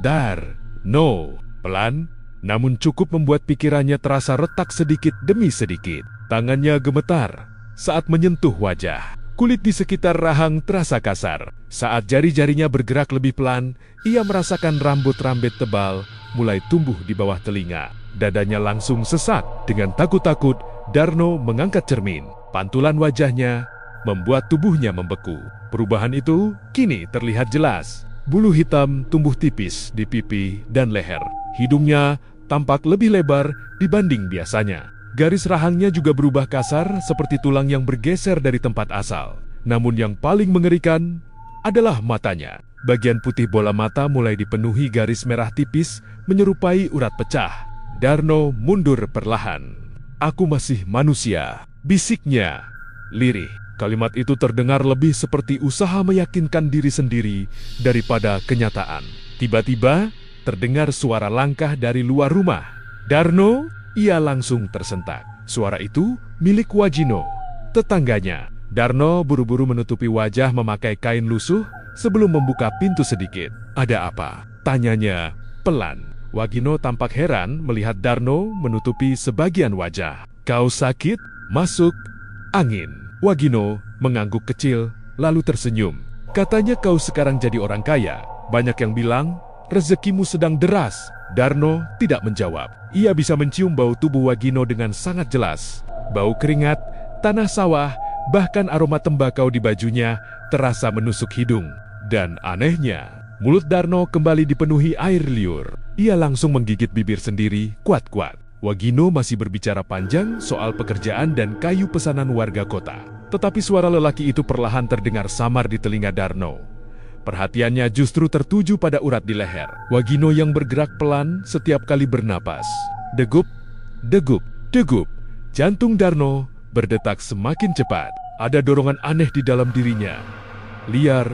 Dar, no. Pelan, namun cukup membuat pikirannya terasa retak sedikit demi sedikit. Tangannya gemetar saat menyentuh wajah. Kulit di sekitar rahang terasa kasar. Saat jari-jarinya bergerak lebih pelan, ia merasakan rambut-rambut tebal mulai tumbuh di bawah telinga. Dadanya langsung sesak. Dengan takut-takut, Darno mengangkat cermin. Pantulan wajahnya membuat tubuhnya membeku. Perubahan itu kini terlihat jelas. Bulu hitam tumbuh tipis di pipi dan leher. Hidungnya tampak lebih lebar dibanding biasanya. Garis rahangnya juga berubah kasar seperti tulang yang bergeser dari tempat asal. Namun yang paling mengerikan adalah matanya. Bagian putih bola mata mulai dipenuhi garis merah tipis menyerupai urat pecah. Darno mundur perlahan. Aku masih manusia, bisiknya lirih. Kalimat itu terdengar lebih seperti usaha meyakinkan diri sendiri daripada kenyataan. Tiba-tiba terdengar suara langkah dari luar rumah. Darno, ia langsung tersentak. Suara itu milik Wagino, tetangganya. Darno buru-buru menutupi wajah memakai kain lusuh sebelum membuka pintu sedikit. Ada apa? Tanyanya pelan. Wagino tampak heran melihat Darno menutupi sebagian wajah. Kau sakit? Masuk angin. Wagino mengangguk kecil lalu tersenyum. Katanya kau sekarang jadi orang kaya. Banyak yang bilang rezekimu sedang deras. Darno tidak menjawab. Ia bisa mencium bau tubuh Wagino dengan sangat jelas. Bau keringat, tanah sawah, bahkan aroma tembakau di bajunya terasa menusuk hidung. Dan anehnya, Mulut Darno kembali dipenuhi air liur. Ia langsung menggigit bibir sendiri kuat-kuat. Wagino masih berbicara panjang soal pekerjaan dan kayu pesanan warga kota. Tetapi suara lelaki itu perlahan terdengar samar di telinga Darno. Perhatiannya justru tertuju pada urat di leher. Wagino yang bergerak pelan setiap kali bernapas. Degup, degup, degup. Jantung Darno berdetak semakin cepat. Ada dorongan aneh di dalam dirinya. Liar,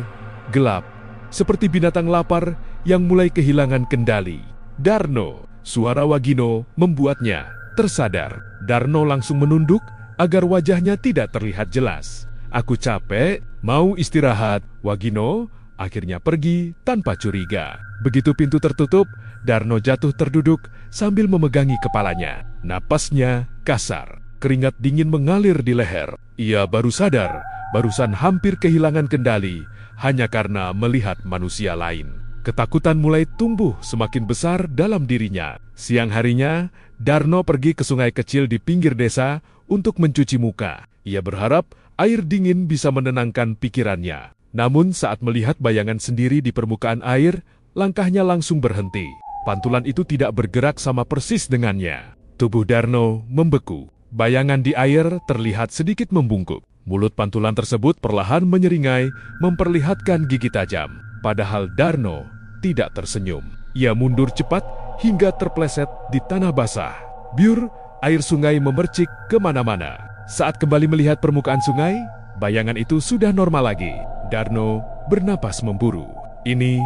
gelap, seperti binatang lapar yang mulai kehilangan kendali. Darno, suara Wagino membuatnya tersadar. Darno langsung menunduk agar wajahnya tidak terlihat jelas. Aku capek, mau istirahat. Wagino akhirnya pergi tanpa curiga. Begitu pintu tertutup, Darno jatuh terduduk sambil memegangi kepalanya. Napasnya kasar, keringat dingin mengalir di leher. Ia baru sadar, barusan hampir kehilangan kendali hanya karena melihat manusia lain. Ketakutan mulai tumbuh semakin besar dalam dirinya. Siang harinya, Darno pergi ke sungai kecil di pinggir desa untuk mencuci muka. Ia berharap air dingin bisa menenangkan pikirannya. Namun saat melihat bayangan sendiri di permukaan air, langkahnya langsung berhenti. Pantulan itu tidak bergerak sama persis dengannya. Tubuh Darno membeku. Bayangan di air terlihat sedikit membungkuk. Mulut pantulan tersebut perlahan menyeringai, memperlihatkan gigi tajam. Padahal Darno tidak tersenyum. Ia mundur cepat hingga terpleset di tanah basah. Biur, air sungai memercik kemana-mana. Saat kembali melihat permukaan sungai, bayangan itu sudah normal lagi. Darno bernapas memburu. Ini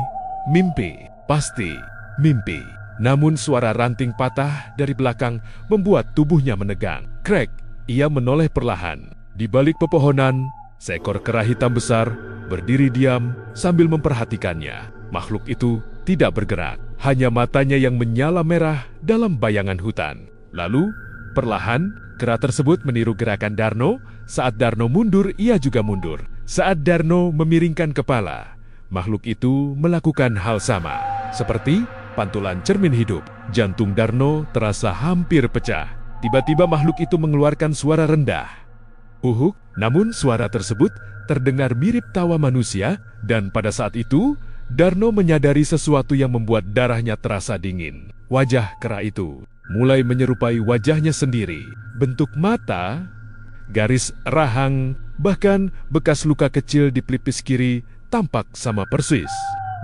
mimpi, pasti mimpi. Namun suara ranting patah dari belakang membuat tubuhnya menegang. Krek, ia menoleh perlahan. Di balik pepohonan, seekor kera hitam besar berdiri diam sambil memperhatikannya. Makhluk itu tidak bergerak, hanya matanya yang menyala merah dalam bayangan hutan. Lalu, perlahan, kera tersebut meniru gerakan Darno. Saat Darno mundur, ia juga mundur. Saat Darno memiringkan kepala, makhluk itu melakukan hal sama. Seperti pantulan cermin hidup, jantung Darno terasa hampir pecah. Tiba-tiba makhluk itu mengeluarkan suara rendah. Uhuk, namun suara tersebut terdengar mirip tawa manusia, dan pada saat itu, Darno menyadari sesuatu yang membuat darahnya terasa dingin. Wajah kera itu mulai menyerupai wajahnya sendiri. Bentuk mata, garis rahang, bahkan bekas luka kecil di pelipis kiri tampak sama persis.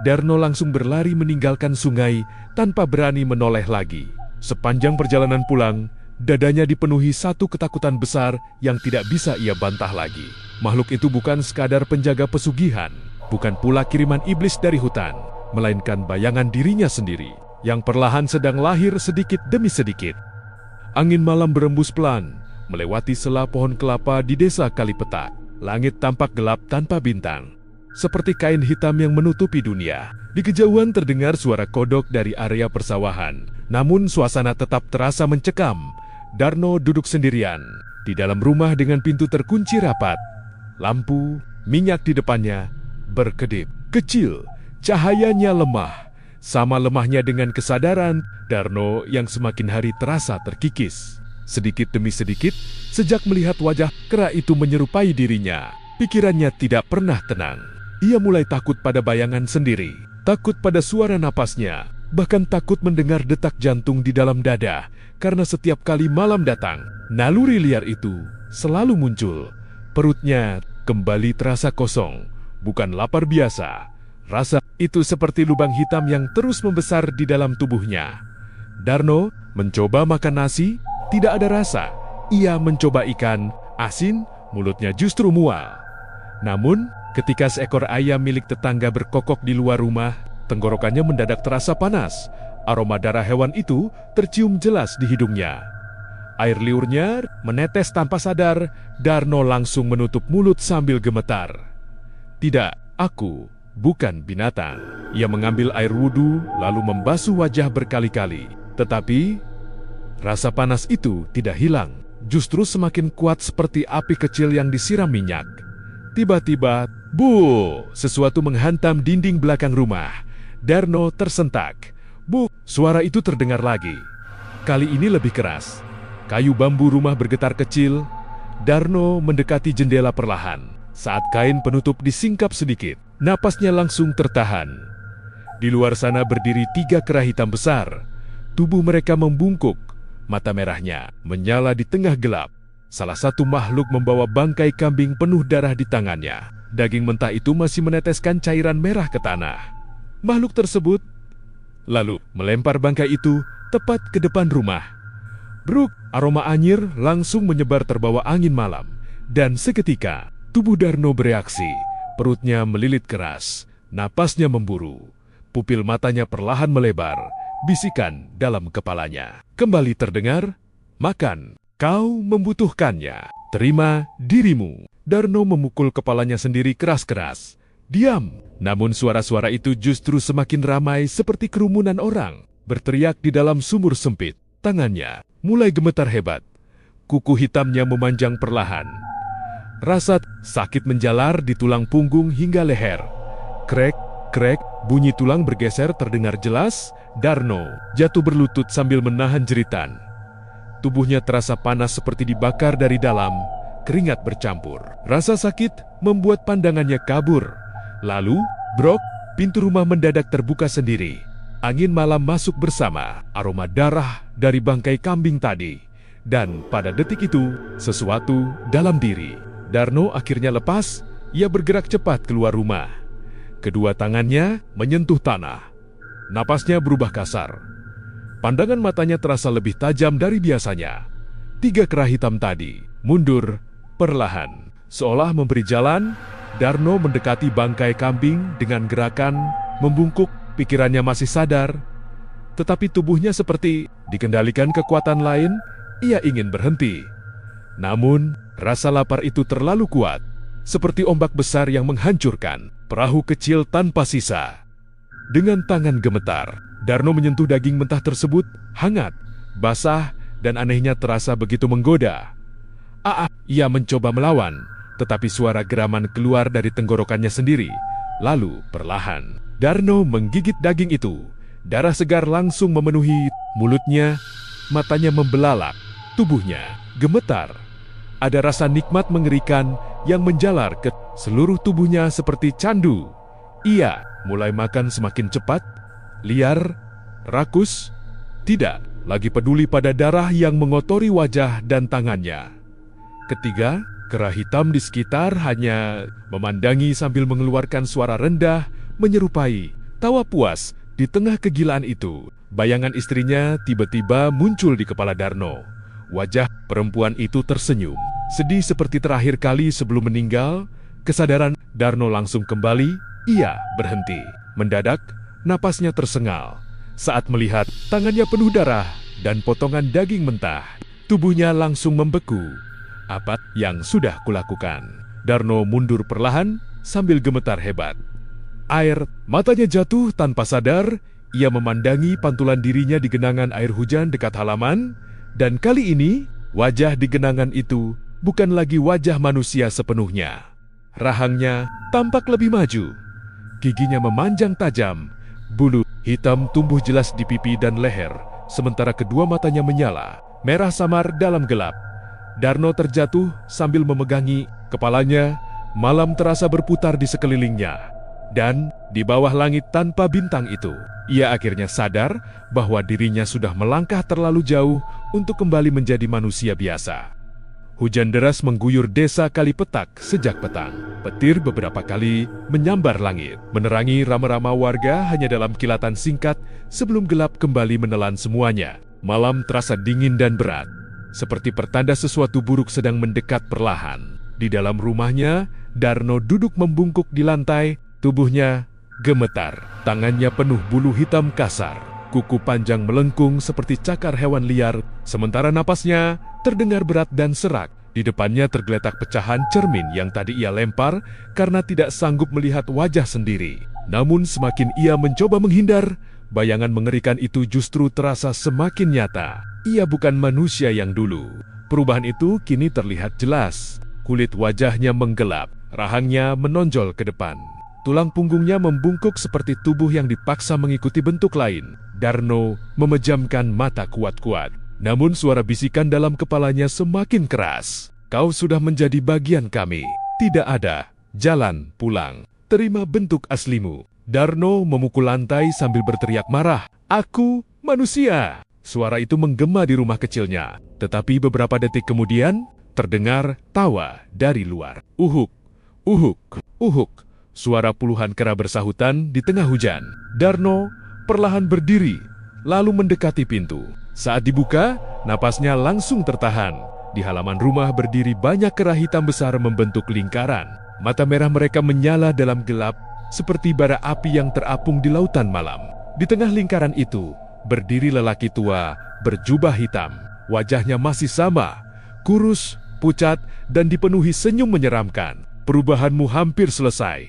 Darno langsung berlari meninggalkan sungai tanpa berani menoleh lagi. Sepanjang perjalanan pulang, dadanya dipenuhi satu ketakutan besar yang tidak bisa ia bantah lagi. Makhluk itu bukan sekadar penjaga pesugihan, bukan pula kiriman iblis dari hutan, melainkan bayangan dirinya sendiri, yang perlahan sedang lahir sedikit demi sedikit. Angin malam berembus pelan, melewati sela pohon kelapa di desa Kalipetak. Langit tampak gelap tanpa bintang, seperti kain hitam yang menutupi dunia. Di kejauhan terdengar suara kodok dari area persawahan, namun suasana tetap terasa mencekam. Darno duduk sendirian di dalam rumah dengan pintu terkunci rapat. Lampu minyak di depannya berkedip. Kecil, cahayanya lemah. Sama lemahnya dengan kesadaran Darno yang semakin hari terasa terkikis. Sedikit demi sedikit, sejak melihat wajah kera itu menyerupai dirinya, pikirannya tidak pernah tenang. Ia mulai takut pada bayangan sendiri, takut pada suara napasnya, bahkan takut mendengar detak jantung di dalam dada. Karena setiap kali malam datang, naluri liar itu selalu muncul. Perutnya kembali terasa kosong, bukan lapar biasa. Rasa itu seperti lubang hitam yang terus membesar di dalam tubuhnya. Darno mencoba makan nasi, tidak ada rasa. Ia mencoba ikan asin, mulutnya justru mual. Namun, ketika seekor ayam milik tetangga berkokok di luar rumah, tenggorokannya mendadak terasa panas. Aroma darah hewan itu tercium jelas di hidungnya. Air liurnya menetes tanpa sadar. Darno langsung menutup mulut sambil gemetar. Tidak, aku bukan binatang. Ia mengambil air wudhu lalu membasuh wajah berkali-kali. Tetapi rasa panas itu tidak hilang. Justru semakin kuat seperti api kecil yang disiram minyak. Tiba-tiba, bu! Sesuatu menghantam dinding belakang rumah. Darno tersentak. Bu! Suara itu terdengar lagi. Kali ini lebih keras. Kayu bambu rumah bergetar kecil. Darno mendekati jendela perlahan. Saat kain penutup disingkap sedikit, napasnya langsung tertahan. Di luar sana berdiri 3 kera hitam besar. Tubuh mereka membungkuk, mata merahnya menyala di tengah gelap. Salah satu makhluk membawa bangkai kambing penuh darah di tangannya. Daging mentah itu masih meneteskan cairan merah ke tanah. Makhluk tersebut lalu melempar bangkai itu tepat ke depan rumah. Bruk, aroma anyir langsung menyebar terbawa angin malam. Dan seketika, tubuh Darno bereaksi. Perutnya melilit keras, napasnya memburu. Pupil matanya perlahan melebar, bisikan dalam kepalanya. Kembali terdengar, makan, kau membutuhkannya. Terima dirimu. Darno memukul kepalanya sendiri keras-keras. Diam! Namun suara-suara itu justru semakin ramai seperti kerumunan orang. Berteriak di dalam sumur sempit. Tangannya mulai gemetar hebat. Kuku hitamnya memanjang perlahan. Rasa sakit menjalar di tulang punggung hingga leher. Krek, krek, bunyi tulang bergeser terdengar jelas. Darno jatuh berlutut sambil menahan jeritan. Tubuhnya terasa panas seperti dibakar dari dalam. Keringat bercampur. Rasa sakit membuat pandangannya kabur. Lalu, brok, pintu rumah mendadak terbuka sendiri. Angin malam masuk bersama aroma darah dari bangkai kambing tadi. Dan pada detik itu, sesuatu dalam diri Darno akhirnya lepas. Ia bergerak cepat keluar rumah. Kedua tangannya menyentuh tanah. Napasnya berubah kasar. Pandangan matanya terasa lebih tajam dari biasanya. 3 kera hitam tadi mundur perlahan. Seolah memberi jalan, Darno mendekati bangkai kambing dengan gerakan membungkuk. Pikirannya masih sadar, tetapi tubuhnya seperti dikendalikan kekuatan lain. Ia ingin berhenti. Namun, rasa lapar itu terlalu kuat, seperti ombak besar yang menghancurkan perahu kecil tanpa sisa. Dengan tangan gemetar, Darno menyentuh daging mentah tersebut, hangat, basah, dan anehnya terasa begitu menggoda. Ia mencoba melawan, tetapi suara geraman keluar dari tenggorokannya sendiri. Lalu, perlahan, Darno menggigit daging itu. Darah segar langsung memenuhi mulutnya, matanya membelalak, tubuhnya gemetar. Ada rasa nikmat mengerikan yang menjalar ke seluruh tubuhnya seperti candu. Ia mulai makan semakin cepat, liar, rakus, tidak lagi peduli pada darah yang mengotori wajah dan tangannya. Ketiga, kera hitam di sekitar hanya memandangi sambil mengeluarkan suara rendah, menyerupai tawa puas. Di tengah kegilaan itu, bayangan istrinya tiba-tiba muncul di kepala Darno. Wajah perempuan itu tersenyum, sedih seperti terakhir kali sebelum meninggal. Kesadaran Darno langsung kembali. Ia berhenti. Mendadak, napasnya tersengal saat melihat tangannya penuh darah dan potongan daging mentah. Tubuhnya langsung membeku. Apa yang sudah kulakukan? Darno mundur perlahan sambil gemetar hebat. Air matanya jatuh tanpa sadar. Ia memandangi pantulan dirinya di genangan air hujan dekat halaman. Dan kali ini, wajah di genangan itu bukan lagi wajah manusia sepenuhnya. Rahangnya tampak lebih maju. Giginya memanjang tajam. Bulu hitam tumbuh jelas di pipi dan leher. Sementara kedua matanya menyala, merah samar dalam gelap. Darno terjatuh sambil memegangi kepalanya. Malam terasa berputar di sekelilingnya. Dan di bawah langit tanpa bintang itu, ia akhirnya sadar bahwa dirinya sudah melangkah terlalu jauh untuk kembali menjadi manusia biasa. Hujan deras mengguyur desa Kalipetak sejak petang. Petir beberapa kali menyambar langit, menerangi rama-rama warga hanya dalam kilatan singkat sebelum gelap kembali menelan semuanya. Malam terasa dingin dan berat, seperti pertanda sesuatu buruk sedang mendekat perlahan. Di dalam rumahnya, Darno duduk membungkuk di lantai. Tubuhnya gemetar, tangannya penuh bulu hitam kasar, kuku panjang melengkung seperti cakar hewan liar, sementara napasnya terdengar berat dan serak. Di depannya tergeletak pecahan cermin yang tadi ia lempar karena tidak sanggup melihat wajah sendiri. Namun semakin ia mencoba menghindar, bayangan mengerikan itu justru terasa semakin nyata. Ia bukan manusia yang dulu. Perubahan itu kini terlihat jelas. Kulit wajahnya menggelap, rahangnya menonjol ke depan. Tulang punggungnya membungkuk seperti tubuh yang dipaksa mengikuti bentuk lain. Darno memejamkan mata kuat-kuat. Namun suara bisikan dalam kepalanya semakin keras. Kau sudah menjadi bagian kami. Tidak ada jalan pulang. Terima bentuk aslimu. Darno memukul lantai sambil berteriak marah. "Aku manusia!" Suara itu menggema di rumah kecilnya. Tetapi beberapa detik kemudian, terdengar tawa dari luar. Uhuk, uhuk, uhuk. Suara puluhan kera bersahutan di tengah hujan. Darno perlahan berdiri, lalu mendekati pintu. Saat dibuka, napasnya langsung tertahan. Di halaman rumah berdiri banyak kera hitam besar membentuk lingkaran. Mata merah mereka menyala dalam gelap, seperti bara api yang terapung di lautan malam. Di tengah lingkaran itu, berdiri lelaki tua berjubah hitam. Wajahnya masih sama, kurus, pucat, dan dipenuhi senyum menyeramkan. "Perubahanmu hampir selesai,"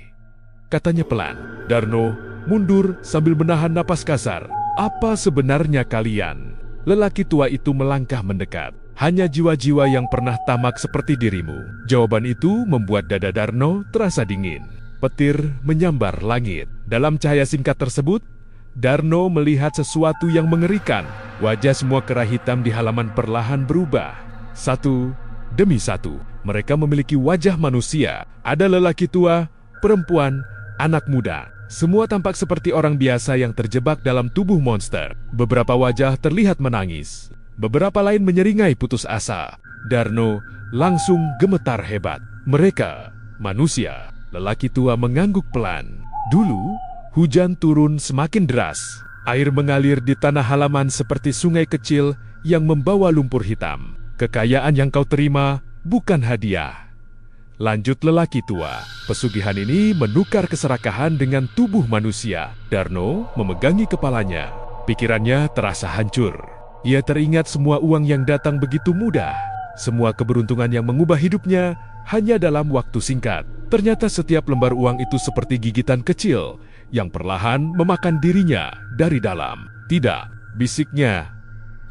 katanya pelan. Darno mundur sambil menahan napas kasar. "Apa sebenarnya kalian?" Lelaki tua itu melangkah mendekat. "Hanya jiwa-jiwa yang pernah tamak seperti dirimu." Jawaban itu membuat dada Darno terasa dingin. Petir menyambar langit. Dalam cahaya singkat tersebut, Darno melihat sesuatu yang mengerikan. Wajah semua kera hitam di halaman perlahan berubah. Satu demi satu, mereka memiliki wajah manusia. Ada lelaki tua, perempuan, anak muda. Semua tampak seperti orang biasa yang terjebak dalam tubuh monster. Beberapa wajah terlihat menangis. Beberapa lain menyeringai putus asa. Darno langsung gemetar hebat. "Mereka manusia." Lelaki tua mengangguk pelan. "Dulu, hujan turun semakin deras. Air mengalir di tanah halaman seperti sungai kecil yang membawa lumpur hitam. Kekayaan yang kau terima bukan hadiah," lanjut lelaki tua. Pesugihan ini menukar keserakahan dengan tubuh manusia. Darno memegangi kepalanya. Pikirannya terasa hancur. Ia teringat semua uang yang datang begitu mudah. Semua keberuntungan yang mengubah hidupnya hanya dalam waktu singkat. Ternyata setiap lembar uang itu seperti gigitan kecil yang perlahan memakan dirinya dari dalam. "Tidak," bisiknya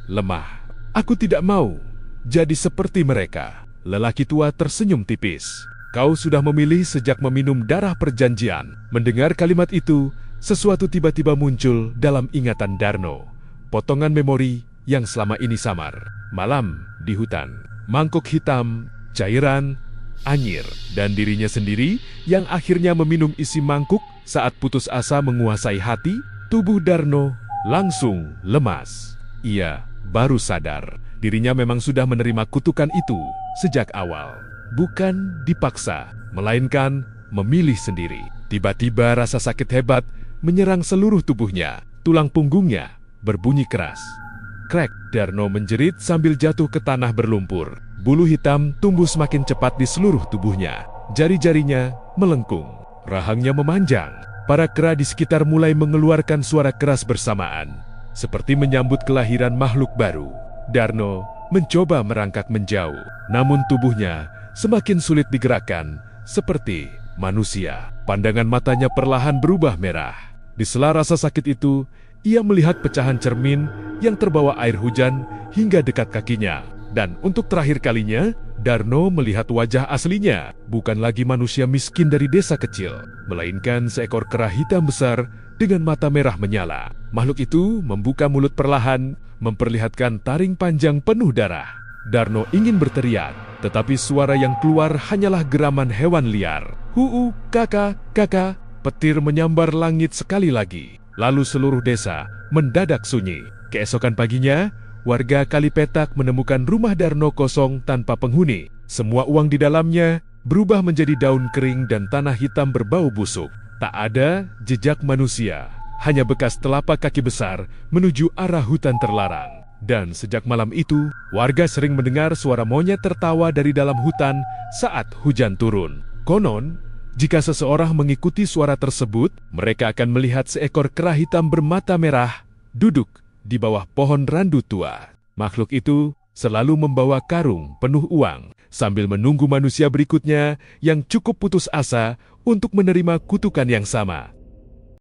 lemah. "Aku tidak mau jadi seperti mereka." Lelaki tua tersenyum tipis. "Kau sudah memilih sejak meminum darah perjanjian." Mendengar kalimat itu, sesuatu tiba-tiba muncul dalam ingatan Darno. Potongan memori yang selama ini samar. Malam di hutan, mangkuk hitam, cairan, anyir, dan dirinya sendiri yang akhirnya meminum isi mangkuk saat putus asa menguasai hati. Tubuh Darno langsung lemas. Ia baru sadar dirinya memang sudah menerima kutukan itu sejak awal. Bukan dipaksa, melainkan memilih sendiri. Tiba-tiba rasa sakit hebat menyerang seluruh tubuhnya. Tulang punggungnya berbunyi keras. Krek, Darno menjerit sambil jatuh ke tanah berlumpur. Bulu hitam tumbuh semakin cepat di seluruh tubuhnya. Jari-jarinya melengkung. Rahangnya memanjang. Para kera di sekitar mulai mengeluarkan suara keras bersamaan, seperti menyambut kelahiran makhluk baru. Darno mencoba merangkak menjauh, namun tubuhnya semakin sulit digerakkan, seperti manusia. Pandangan matanya perlahan berubah merah. Di sela rasa sakit itu, ia melihat pecahan cermin yang terbawa air hujan hingga dekat kakinya. Dan untuk terakhir kalinya, Darno melihat wajah aslinya. Bukan lagi manusia miskin dari desa kecil, melainkan seekor kera hitam besar dengan mata merah menyala. Makhluk itu membuka mulut perlahan, memperlihatkan taring panjang penuh darah. Darno ingin berteriak, tetapi suara yang keluar hanyalah geraman hewan liar. "Huu, kakak, kakak!" Petir menyambar langit sekali lagi. Lalu seluruh desa mendadak sunyi. Keesokan paginya, warga Kalipetak menemukan rumah Darno kosong tanpa penghuni. Semua uang di dalamnya berubah menjadi daun kering dan tanah hitam berbau busuk. Tak ada jejak manusia, hanya bekas telapak kaki besar menuju arah hutan terlarang. Dan sejak malam itu, warga sering mendengar suara monyet tertawa dari dalam hutan saat hujan turun. Konon, jika seseorang mengikuti suara tersebut, mereka akan melihat seekor kera hitam bermata merah duduk di bawah pohon randu tua. Makhluk itu selalu membawa karung penuh uang, sambil menunggu manusia berikutnya yang cukup putus asa untuk menerima kutukan yang sama.